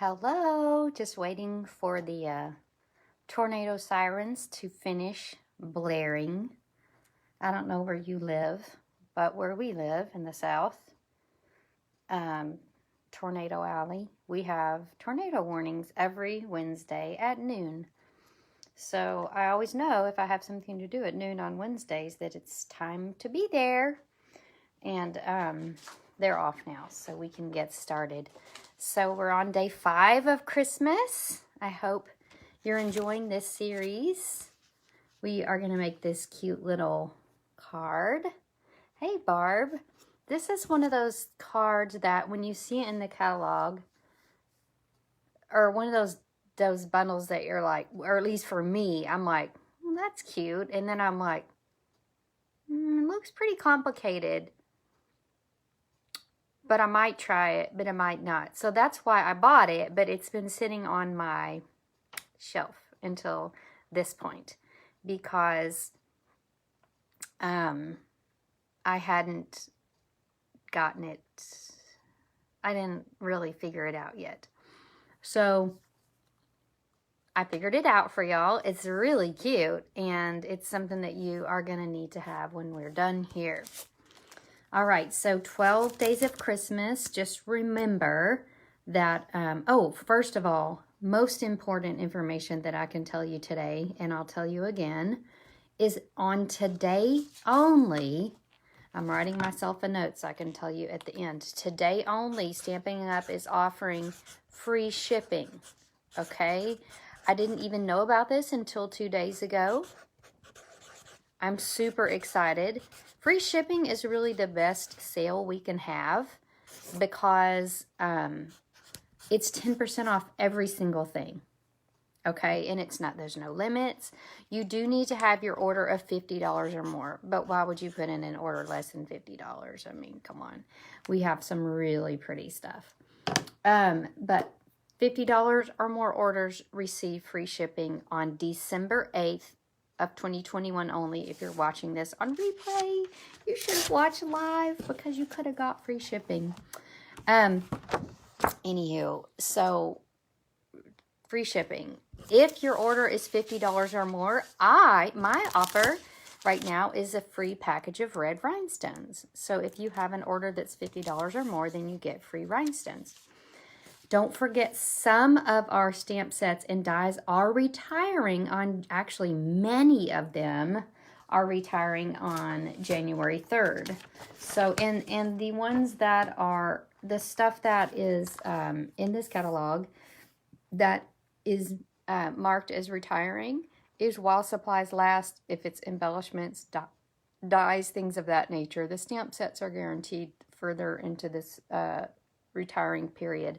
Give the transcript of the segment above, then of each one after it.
Hello, just waiting for the tornado sirens to finish blaring. I don't know where you live, but where we live in the south, Tornado Alley, we have tornado warnings every Wednesday at noon. So I always know if I have something to do at noon on Wednesdays that it's time to be there. And they're off now, so we can get started. So we're on day 5 of Christmas. I hope you're enjoying this series. We are going to make this cute little card. Hey, Barb. This is one of those cards that when you see it in the catalog, or one of those bundles that you're like, or at least for me, I'm like, well, that's cute. And then I'm like, it looks pretty complicated. But I might try it, but I might not. So that's why I bought it, but it's been sitting on my shelf until this point because I hadn't gotten it. I didn't really figure it out yet. So I figured it out for y'all. It's really cute, and it's something that you are going to need to have when we're done here. All right, so 12 days of Christmas. Just remember that, first of all, most important information that I can tell you today, and I'll tell you again, is on today only. I'm writing myself a note so I can tell you at the end. Today only, Stampin' Up! Is offering free shipping, okay? I didn't even know about this until 2 days ago. I'm super excited. Free shipping is really the best sale we can have because it's 10% off every single thing. Okay, and there's no limits. You do need to have your order of $50 or more, but why would you put in an order less than $50? I mean, come on. We have some really pretty stuff. But $50 or more orders receive free shipping on December 8th. Of 2021 only. If you're watching this on replay, you should watch live because you could have got free shipping. Anywho, so free shipping. If your order is $50 or more, my offer right now is a free package of red rhinestones. So if you have an order that's $50 or more, then you get free rhinestones. Don't forget, some of our stamp sets and dies are retiring on, actually many of them are retiring on January 3rd. So, and the ones that are, the stuff that is in this catalog that is marked as retiring is while supplies last. If it's embellishments, dies, things of that nature. The stamp sets are guaranteed further into this retiring period.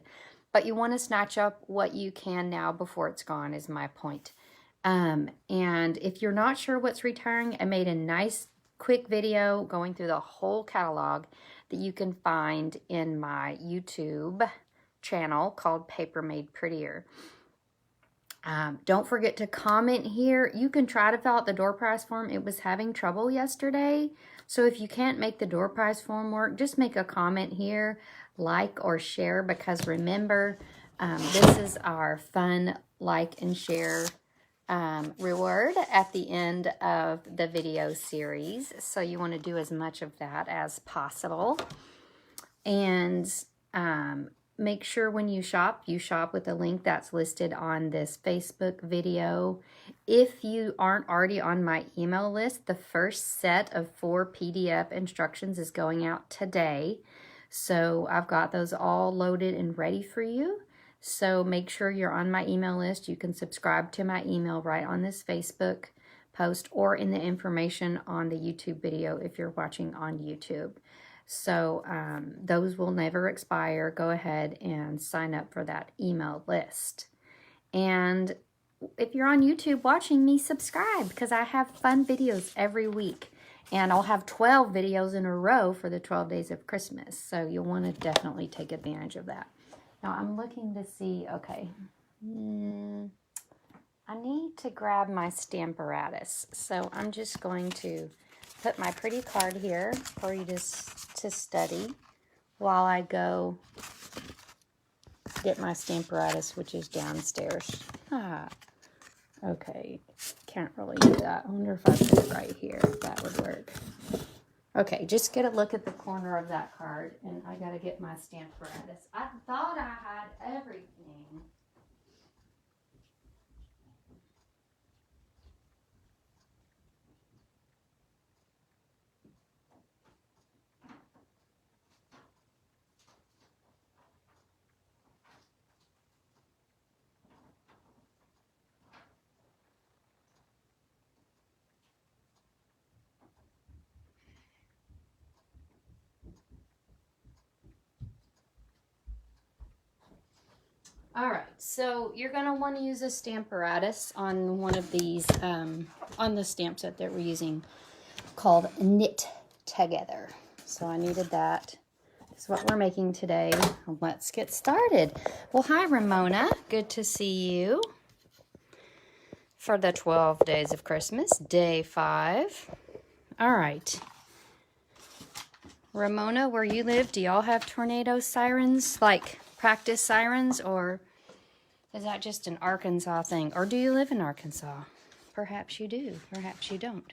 But you want to snatch up what you can now before it's gone is my point. And if you're not sure what's retiring, I made a nice quick video going through the whole catalog that you can find in my YouTube channel called Paper Made Prettier. Don't forget to comment here. You can try to fill out the door prize form. It was having trouble yesterday. So if you can't make the door prize form work, just make a comment here. Like or share, because remember, this is our fun like and share reward at the end of the video series. So you want to do as much of that as possible. And make sure when you shop with the link that's listed on this Facebook video. If you aren't already on my email list, the first set of 4 PDF instructions is going out today. So I've got those all loaded and ready for you. So make sure you're on my email list. You can subscribe to my email right on this Facebook post or in the information on the YouTube video if you're watching on YouTube. So those will never expire. Go ahead and sign up for that email list. And if you're on YouTube watching me, subscribe because I have fun videos every week. And I'll have 12 videos in a row for the 12 days of Christmas. So you'll want to definitely take advantage of that. Now I'm looking to see, okay. I need to grab my Stamparatus. So I'm just going to put my pretty card here for you to study while I go get my Stamparatus, which is downstairs. Okay, can't really do that. I wonder if I put it right here, if that would work. Okay, just get a look at the corner of that card, and I gotta get my Stamparatus. I thought I had everything. All right, so you're going to want to use a Stamparatus on one of these, on the stamp set that we're using called Knit Together. So I needed that. That's what we're making today. Let's get started. Well, hi, Ramona. Good to see you for the 12 days of Christmas, day 5. All right. Ramona, where you live, do y'all have tornado sirens, like practice sirens, or is that just an Arkansas thing? Or do you live in Arkansas? Perhaps you do. Perhaps you don't.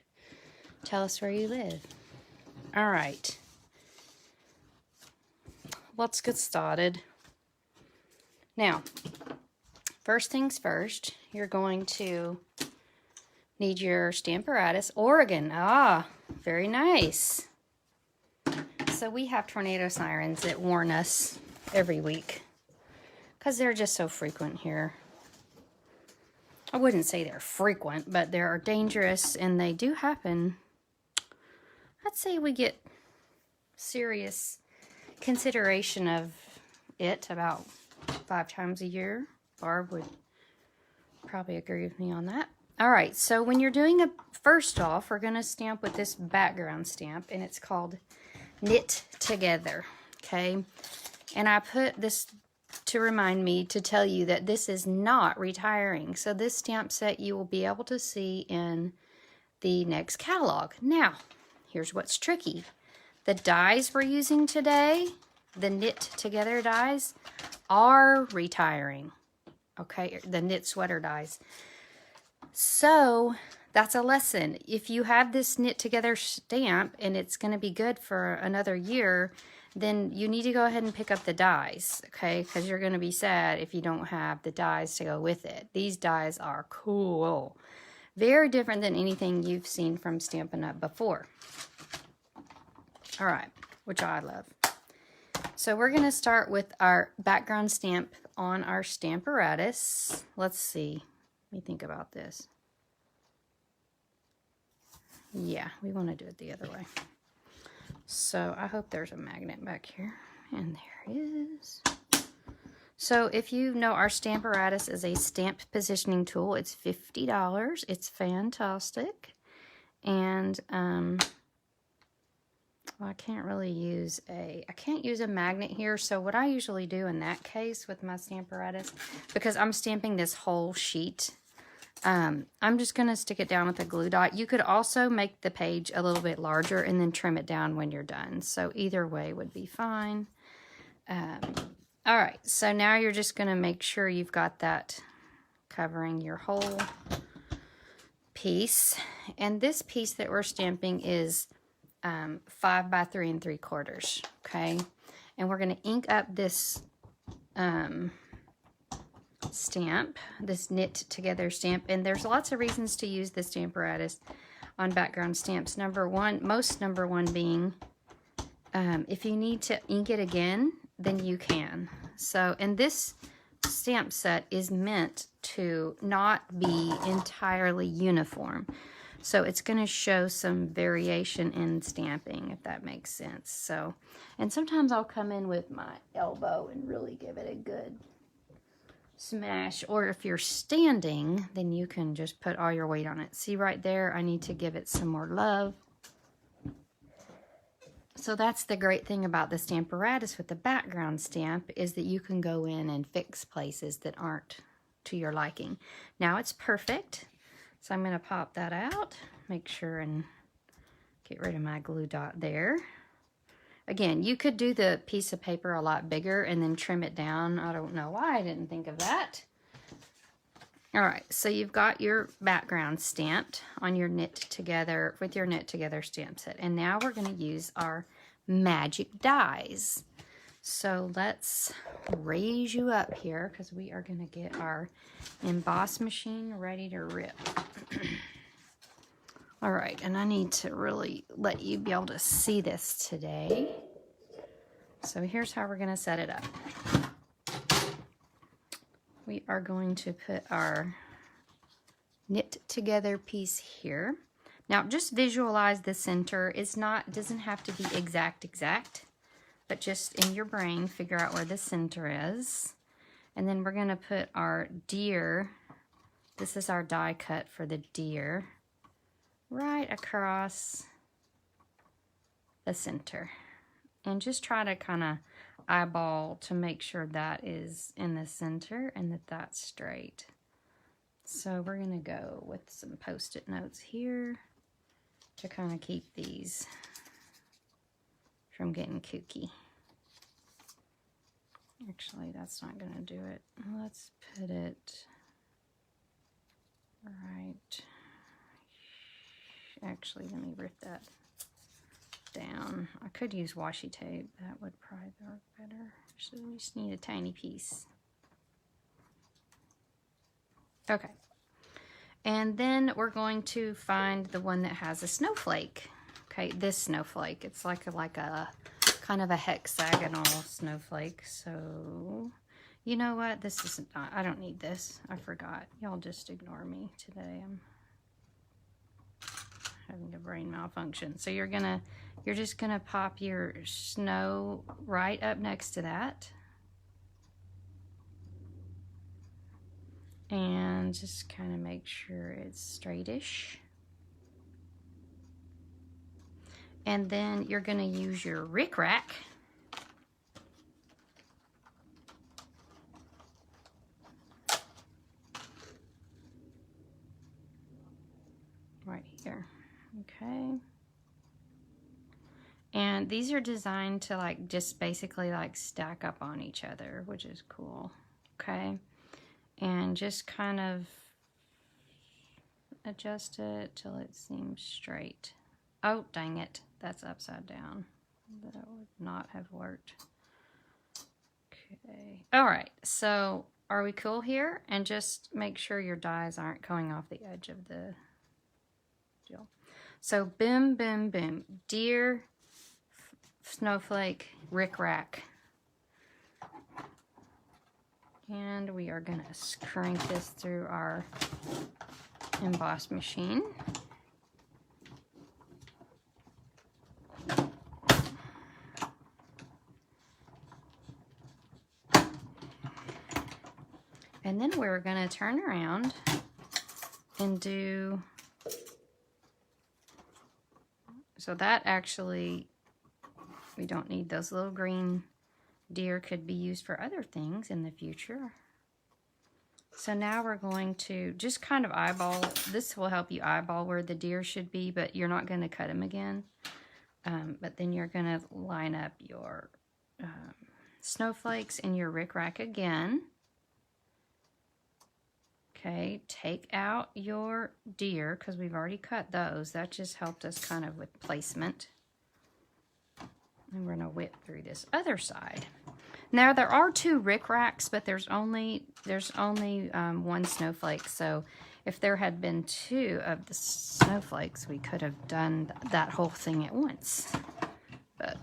Tell us where you live. All right. Let's get started. Now, first things first, you're going to need your Stamparatus. Oregon. Very nice. So we have tornado sirens that warn us every week because they're just so frequent here. I wouldn't say they're frequent, but they are dangerous and they do happen. I'd say we get serious consideration of it about 5 times a year. Barb would probably agree with me on that. All right, so when you're doing first off, we're going to stamp with this background stamp, and it's called Knit Together, okay? And I put this to remind me to tell you that this is not retiring. So this stamp set you will be able to see in the next catalog. Now, here's what's tricky. The dies we're using today, the Knit Together dies, are retiring, okay? The knit sweater dies. So that's a lesson. If you have this Knit Together stamp and it's going to be good for another year, then you need to go ahead and pick up the dies, okay? Because you're going to be sad if you don't have the dies to go with it. These dies are cool. Very different than anything you've seen from Stampin' Up! Before. All right, which I love. So we're going to start with our background stamp on our Stamparatus. Let's see. Let me think about this. Yeah, we want to do it the other way. So I hope there's a magnet back here. And there is. So if you know, our Stamparatus is a stamp positioning tool. It's $50. It's fantastic. And well, I can't really use I can't use a magnet here. So what I usually do in that case with my Stamparatus, because I'm stamping this whole sheet, I'm just going to stick it down with a glue dot. You could also make the page a little bit larger and then trim it down when you're done. So either way would be fine. All right, so now you're just going to make sure you've got that covering your whole piece. And this piece that we're stamping is 5 by 3 3/4, okay? And we're going to ink up this stamp, this Knit Together stamp, and there's lots of reasons to use the Stamparatus on background stamps. Number one being, if you need to ink it again, then you can. So, and this stamp set is meant to not be entirely uniform. So it's going to show some variation in stamping, if that makes sense. So, and sometimes I'll come in with my elbow and really give it a good smash. Or if you're standing, then you can just put all your weight on it. See right there, I need to give it some more love. So that's the great thing about the Stamparatus with the background stamp, is that you can go in and fix places that aren't to your liking. Now it's perfect. So I'm going to pop that out, make sure and get rid of my glue dot there. Again, you could do the piece of paper a lot bigger and then trim it down. I don't know why I didn't think of that. All right, so you've got your background stamped on your knit together with your knit together stamp set. And now we're going to use our magic dies. So let's raise you up here because we are going to get our emboss machine ready to rip. All right, and I need to really let you be able to see this today. So here's how we're going to set it up. We are going to put our knit together piece here. Now just visualize the center. Doesn't have to be exact, but just in your brain, figure out where the center is. And then we're going to put our deer, this is our die cut for the deer, right across the center. And just try to kind of eyeball to make sure that is in the center and that that's straight. So we're going to go with some post-it notes here to kind of keep these from getting kooky. Actually, that's not going to do it. Let's put it right. Actually, let me rip that down. I could use washi tape. That would probably work better. So we just need a tiny piece. Okay. And then we're going to find the one that has a snowflake. Okay, this snowflake. It's like a kind of a hexagonal snowflake. So, you know what? This isn't, I don't need this. I forgot. Y'all just ignore me today. I'm having a brain malfunction. So you're just gonna pop your snow right up next to that. And just kind of make sure it's straightish. And then you're gonna use your rickrack right here. Okay. And these are designed to like just basically like stack up on each other, which is cool. Okay. And just kind of adjust it till it seems straight. Oh, dang it. That's upside down. That would not have worked. Okay. All right. So are we cool here? And just make sure your dies aren't going off the edge of the deal. So boom, boom, boom. Deer, snowflake, rickrack. And we are going to crank this through our emboss machine. And then we're going to turn around and do, so that actually, we don't need those little green deer, could be used for other things in the future. So now we're going to just kind of eyeball, this will help you eyeball where the deer should be, but you're not going to cut them again. But then you're going to line up your snowflakes and your rickrack again. Okay, take out your deer because we've already cut those. That just helped us kind of with placement. And we're going to whip through this other side. Now there are 2 rickracks, but there's only one snowflake. So if there had been 2 of the snowflakes, we could have done that whole thing at once. But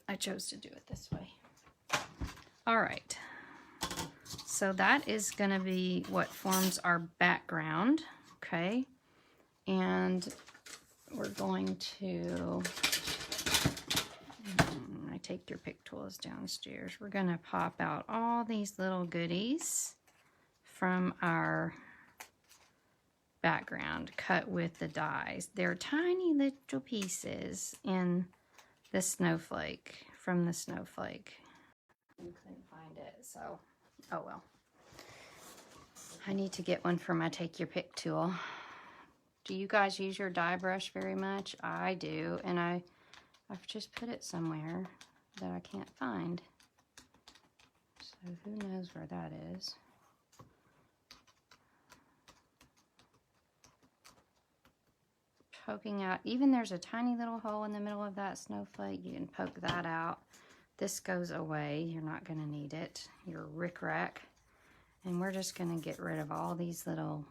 I chose to do it this way. All right. So that is going to be what forms our background. Okay. And we're going to, take your pick tools downstairs. We're going to pop out all these little goodies from our background cut with the dies. They're tiny little pieces in the snowflake, from the snowflake. You couldn't find it, so oh well. I need to get one for my take your pick tool. Do you guys use your die brush very much? I do, and I've just put it somewhere. that I can't find. So who knows where that is. Poking out, even there's a tiny little hole in the middle of that snowflake. You can poke that out. This goes away. You're not going to need it. Your rickrack. And we're just going to get rid of all these little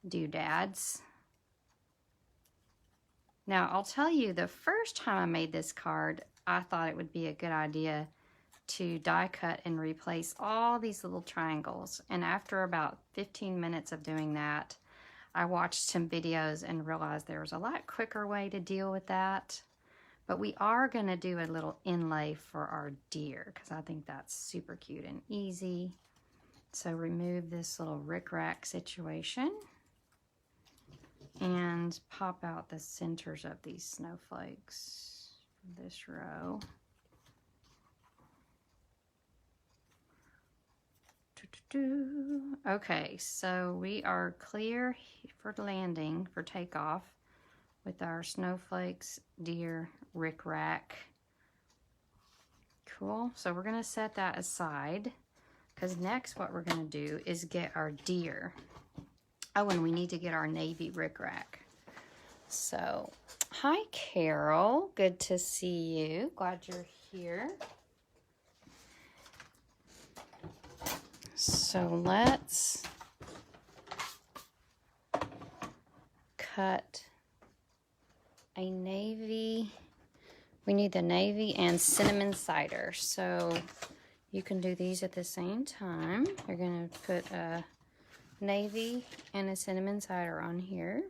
doodads. Now, I'll tell you, the first time I made this card, I thought it would be a good idea to die cut and replace all these little triangles. And after about 15 minutes of doing that, I watched some videos and realized there was a lot quicker way to deal with that. But we are going to do a little inlay for our deer because I think that's super cute and easy. So remove this little rickrack situation and pop out the centers of these snowflakes for this row. Okay, so we are clear for landing, for takeoff, with our snowflakes, deer, rickrack. Cool, so we're gonna set that aside, because next what we're gonna do is get our deer. Oh, and we need to get our navy rickrack. So, hi Carol, good to see you, glad you're here. So let's cut a navy. We need the navy and cinnamon cider. So you can do these at the same time. You're going to put a navy and a cinnamon cider on here.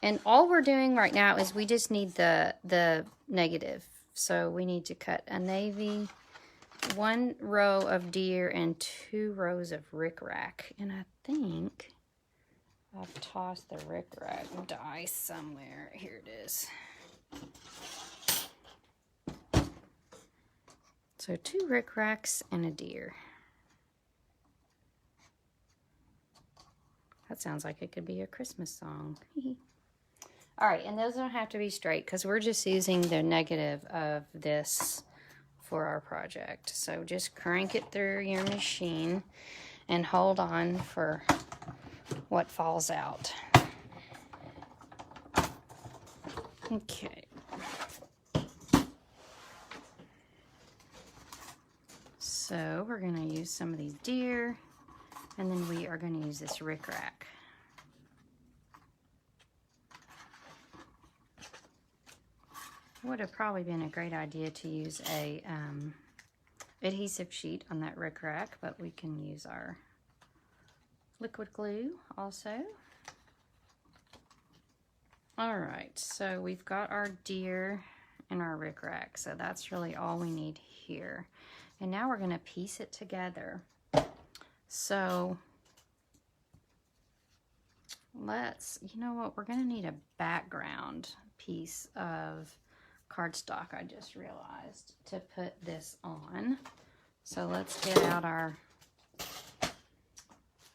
And all we're doing right now is we just need the negative. So we need to cut a navy, 1 row of deer, and 2 rows of rickrack. And I think I've tossed the rickrack die somewhere. Here it is. So 2 rickracks and a deer. That sounds like it could be a Christmas song. All right, and those don't have to be straight because we're just using the negative of this for our project. So just crank it through your machine and hold on for what falls out. Okay. So we're going to use some of these deer, and then we are going to use this rickrack. Would have probably been a great idea to use a adhesive sheet on that rickrack, but we can use our liquid glue also. All right, so we've got our deer and our rickrack, so that's really all we need here. And now we're going to piece it together. So let's, you know what, we're going to need a background piece of cardstock, I just realized, to put this on. So let's get out our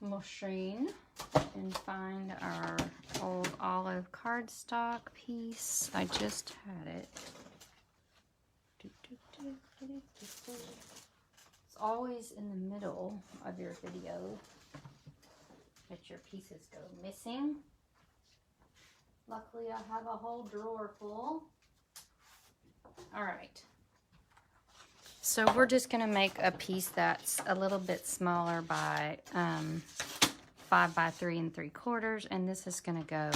machine and find our old olive cardstock piece. I just had it. It's always in the middle of your video that your pieces go missing. Luckily, I have a whole drawer full. All right. So we're just going to make a piece that's a little bit smaller by 5 by 3 3/4, and this is going to go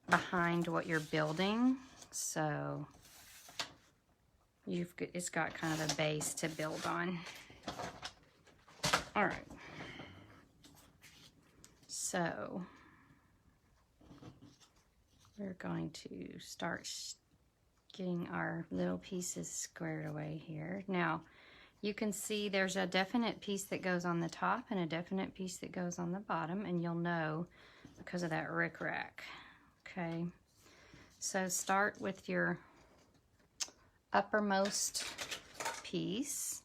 behind what you're building. So it's got kind of a base to build on. All right. So we're going to start getting our little pieces squared away here. Now, you can see there's a definite piece that goes on the top and a definite piece that goes on the bottom, and you'll know because of that rickrack. Okay, so start with your uppermost piece,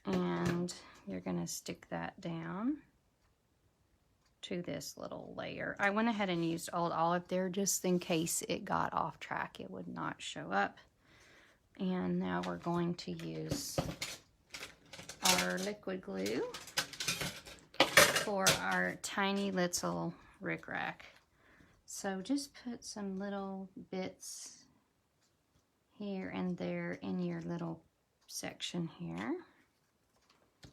and you're gonna stick that down to this little layer. I went ahead and used old olive there just in case it got off track. It would not show up. And now we're going to use our liquid glue for our tiny little rickrack. So just put some little bits here and there in your little section here.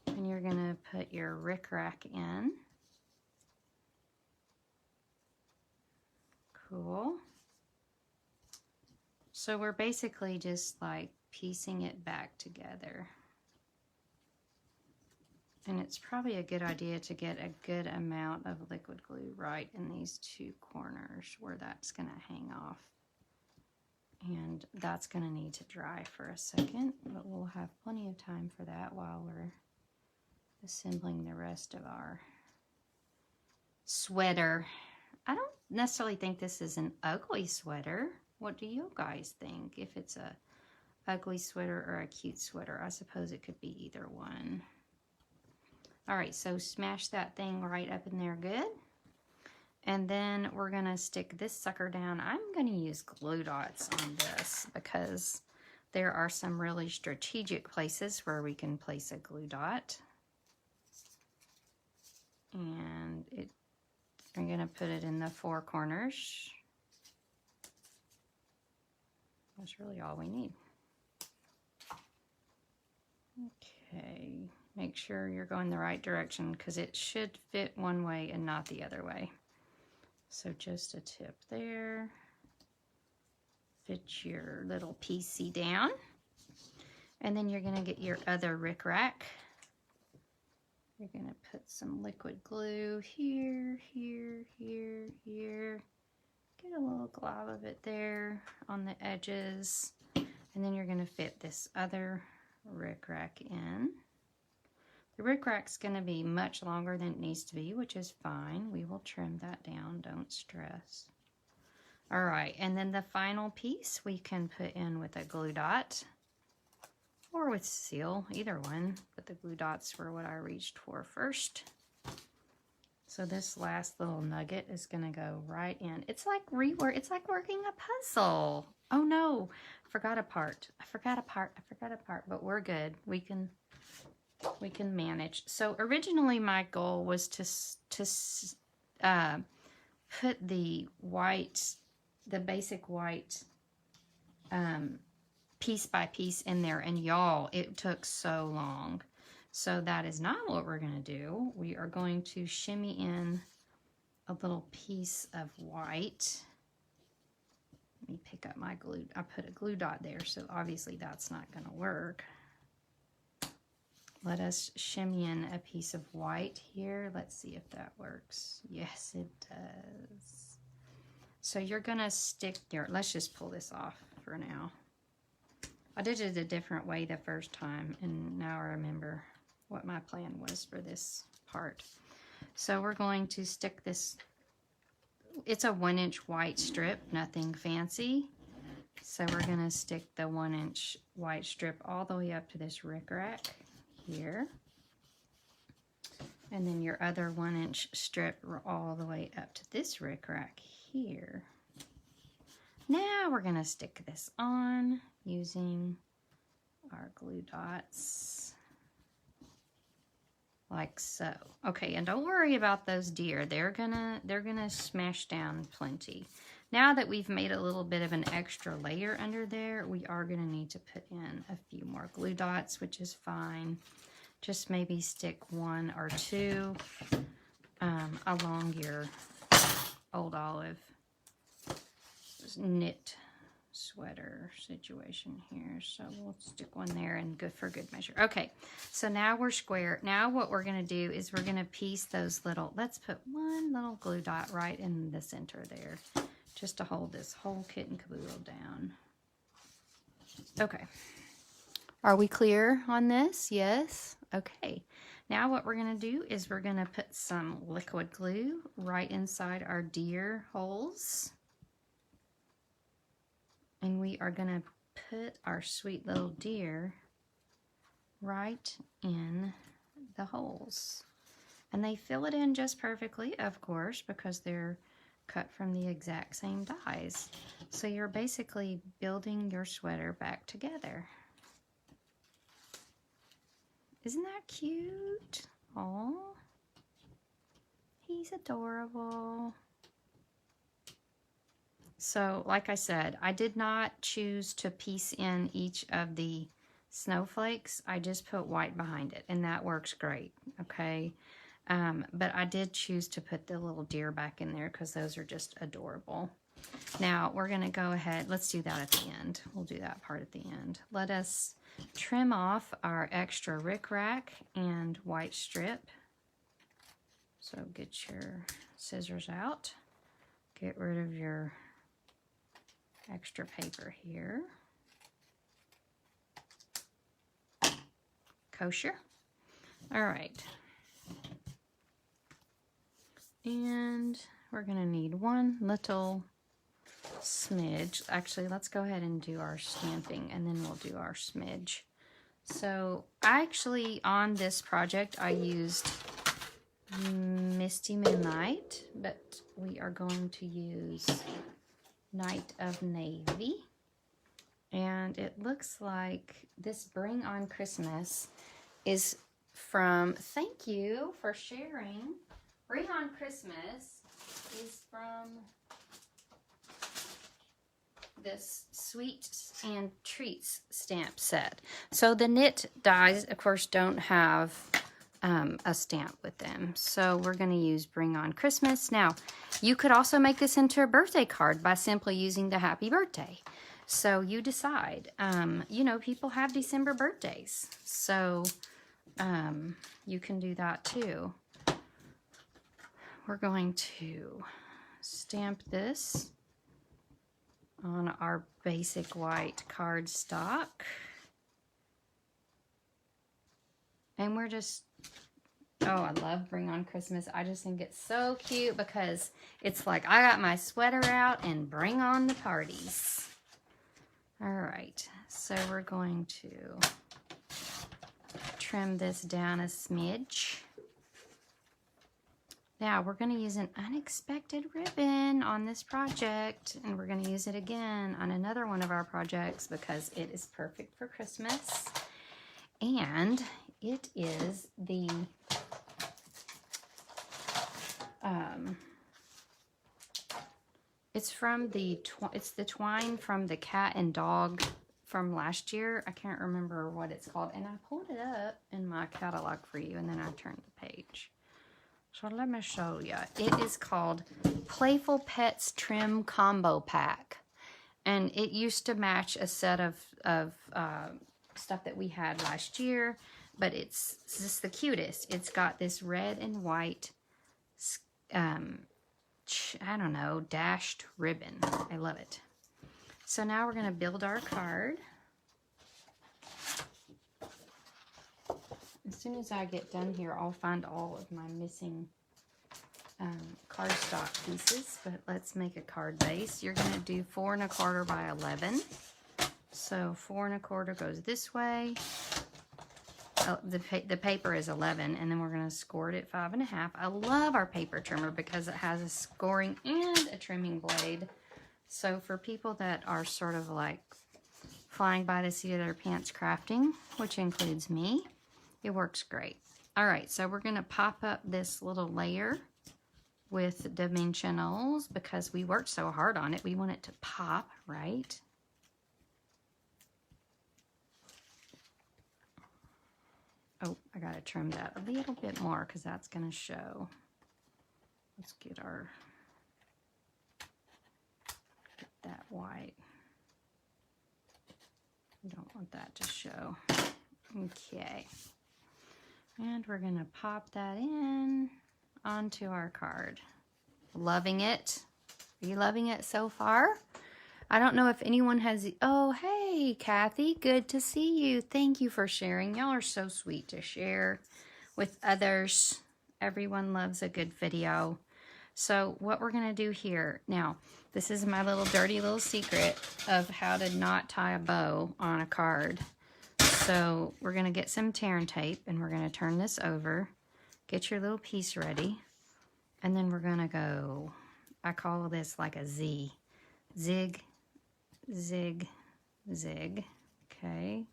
And you're gonna put your rickrack in. Cool. So we're basically just like piecing it back together. And it's probably a good idea to get a good amount of liquid glue right in these two corners where that's gonna hang off. And that's gonna need to dry for a second, but we'll have plenty of time for that while we're assembling the rest of our sweater. I don't necessarily think this is an ugly sweater. What do you guys think? If it's a ugly sweater or a cute sweater, I suppose it could be either one. All right, so smash that thing right up in there good. And then we're gonna stick this sucker down. I'm gonna use glue dots on this because there are some really strategic places where we can place a glue dot. And I'm gonna put it in the four corners. That's really all we need. Okay, make sure you're going the right direction because it should fit one way and not the other way. So just a tip there. Fit your little PC down. And then you're gonna get your other rickrack. You're gonna put some liquid glue here, here, here, here. Get a little glob of it there on the edges. And then you're gonna fit this other rickrack in. The rickrack's gonna be much longer than it needs to be, which is fine. We will trim that down, don't stress. All right, and then the final piece we can put in with a glue dot or with seal, either one, but the glue dots were what I reached for first. So this last little nugget is gonna go right in. It's like it's like working a puzzle. Oh no, I forgot a part, but we're good. We can manage. So originally my goal was to put the basic white piece by piece in there, and y'all, it took so long. So that is not what we're going to do. We are going to shimmy in a little piece of white. Let me pick up my glue. I put a glue dot there, so obviously that's not going to work. Let us shimmy in a piece of white here. Let's see if that works. Yes, it does. So you're going to stick your, let's just pull this off for now. I did it a different way the first time, and now I remember what my plan was for this part. So we're going to stick this, it's a 1-inch white strip, nothing fancy. So we're going to stick the 1-inch white strip all the way up to this rickrack here. And then your other 1-inch strip all the way up to this rickrack here. Now we're going to stick this on using our glue dots. Like so. Okay, and don't worry about those deer. They're gonna smash down plenty. Now that we've made a little bit of an extra layer under there, we are gonna need to put in a few more glue dots, which is fine. Just maybe stick 1 or 2 along your old olive knit sweater situation here. So we'll stick 1 there and good for good measure. Okay, so now we're square. Now what we're gonna do is we're gonna piece those little, let's put 1 little glue dot right in the center there, just to hold this whole kit and caboodle down. Okay, are we clear on this? Yes? Okay, now what we're gonna do is we're gonna put some liquid glue right inside our deer holes. And we are going to put our sweet little deer right in the holes. And they fill it in just perfectly, of course, because they're cut from the exact same dies. So you're basically building your sweater back together. Isn't that cute? Oh, he's adorable. So, like I said, I did not choose to piece in each of the snowflakes. I just put white behind it, and that works great, okay? But I did choose to put the little deer back in there because those are just adorable. Now, we're going to go ahead. Let's do that at the end. We'll do that part at the end. Let us trim off our extra rickrack and white strip. So get your scissors out. Get rid of your extra paper here. Kosher. All right. And we're going to need one little smidge. Actually, let's go ahead and do our stamping, and then we'll do our smidge. So actually on this project I used Misty Moonlight, but we are going to use Night of Navy. And it looks like this Bring on Christmas is from, thank you for sharing. Bring on Christmas is from this Sweets and Treats stamp set. So the knit dies, of course, don't have a stamp with them. So we're going to use Bring on Christmas. Now, you could also make this into a birthday card by simply using the happy birthday. So you decide. You know, people have December birthdays. So you can do that too. We're going to stamp this on our basic white cardstock. And we're just, oh, I love Bring on Christmas. I just think it's so cute because it's like I got my sweater out and bring on the parties. All right, so we're going to trim this down a smidge. Now we're going to use an unexpected ribbon on this project, and we're going to use it again on another one of our projects because it is perfect for Christmas. And it is the it's the twine from the cat and dog from last year. I can't remember what it's called, and I pulled it up in my catalog for you, and then I turned the page. So let me show you. It is called Playful Pets Trim Combo Pack. And it used to match a set of stuff that we had last year. But it's just the cutest. It's got this red and white, I don't know, dashed ribbon. I love it. So now we're going to build our card. As soon as I get done here, I'll find all of my missing cardstock pieces. But let's make a card base. You're going to do 4 1/4 by 11. So 4 1/4 goes this way. The paper is 11, and then we're going to score it at 5 1/2. I love our paper trimmer because it has a scoring and a trimming blade. So for people that are sort of like flying by the seat of their pants crafting, which includes me, it works great. All right, so we're going to pop up this little layer with dimensionals because we worked so hard on it. We want it to pop, right? Oh, I got to trim that a little bit more because that's going to show. Let's get that white. We don't want that to show. Okay. And we're going to pop that in onto our card. Loving it. Are you loving it so far? I don't know if anyone has... Oh, hey, Kathy. Good to see you. Thank you for sharing. Y'all are so sweet to share with others. Everyone loves a good video. So what we're going to do here... Now, this is my little dirty little secret of how to not tie a bow on a card. So we're going to get some tear and tape, and we're going to turn this over. Get your little piece ready. And then we're going to go I call this like a Z. Zig, zig, zig. Okay.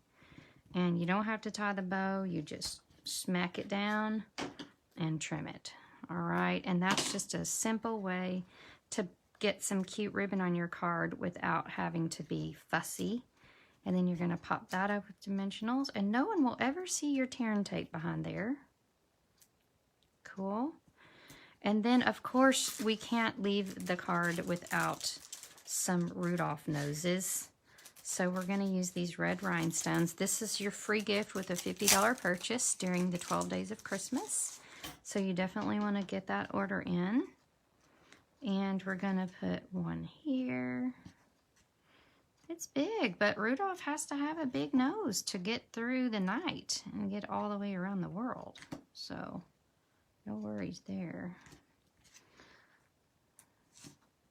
And you don't have to tie the bow. You just smack it down and trim it. All right. And that's just a simple way to get some cute ribbon on your card without having to be fussy. And then you're going to pop that up with dimensionals, and no one will ever see your tear and tape behind there. Cool. And then, of course, we can't leave the card without some Rudolph Noses. So we're going to use these red rhinestones. This is your free gift with a $50 purchase during the 12 days of Christmas. So you definitely want to get that order in. And we're going to put one here. It's big, but Rudolph has to have a big nose to get through the night and get all the way around the world. So, no worries there.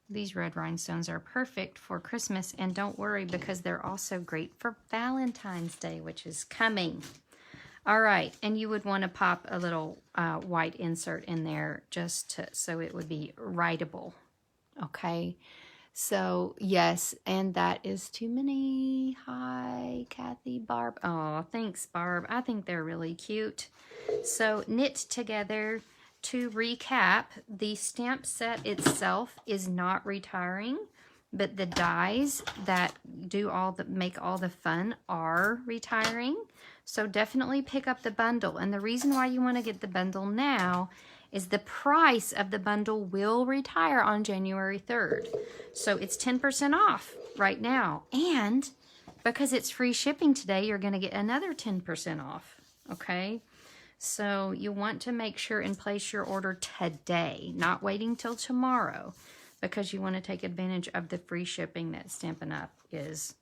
These red rhinestones are perfect for Christmas, and don't worry because they're also great for Valentine's Day, which is coming. All right, and you would want to pop a little white insert in there just so it would be writable, okay? So, yes, and that is too many. Hi, Kathy, Barb. Oh, thanks, Barb. I think they're really cute. So, knit together. To recap, the stamp set itself is not retiring, but the dies that make all the fun are retiring. So, definitely pick up the bundle. And the reason why you want to get the bundle now is the price of the bundle will retire on January 3rd. So it's 10% off right now. And because it's free shipping today, you're going to get another 10% off. Okay? So you want to make sure and place your order today, not waiting till tomorrow, because you want to take advantage of the free shipping that Stampin' Up! Is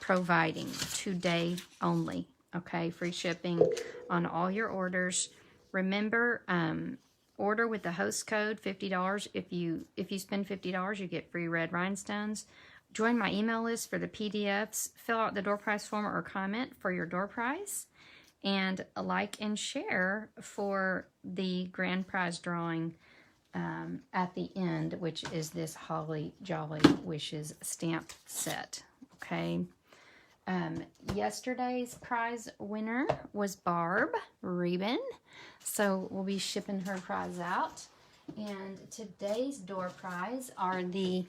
providing today only. Okay? Free shipping on all your orders. Remember, order with the host code $50. If you spend $50, you get free red rhinestones. Join my email list for the PDFs. Fill out the door prize form or comment for your door prize. And like and share for the grand prize drawing at the end, which is this Holly Jolly Wishes stamp set. Okay. Yesterday's prize winner was Barb Reben, so we'll be shipping her prize out. And today's door prize are the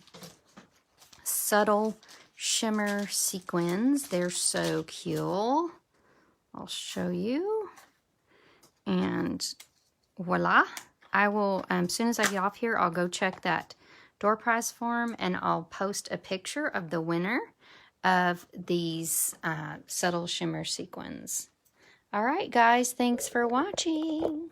subtle shimmer sequins. They're so cute. I'll show you. And voila. I will, as soon as I get off here, I'll go check that door prize form, and I'll post a picture of the winner of these subtle shimmer sequins. All right, guys, thanks for watching.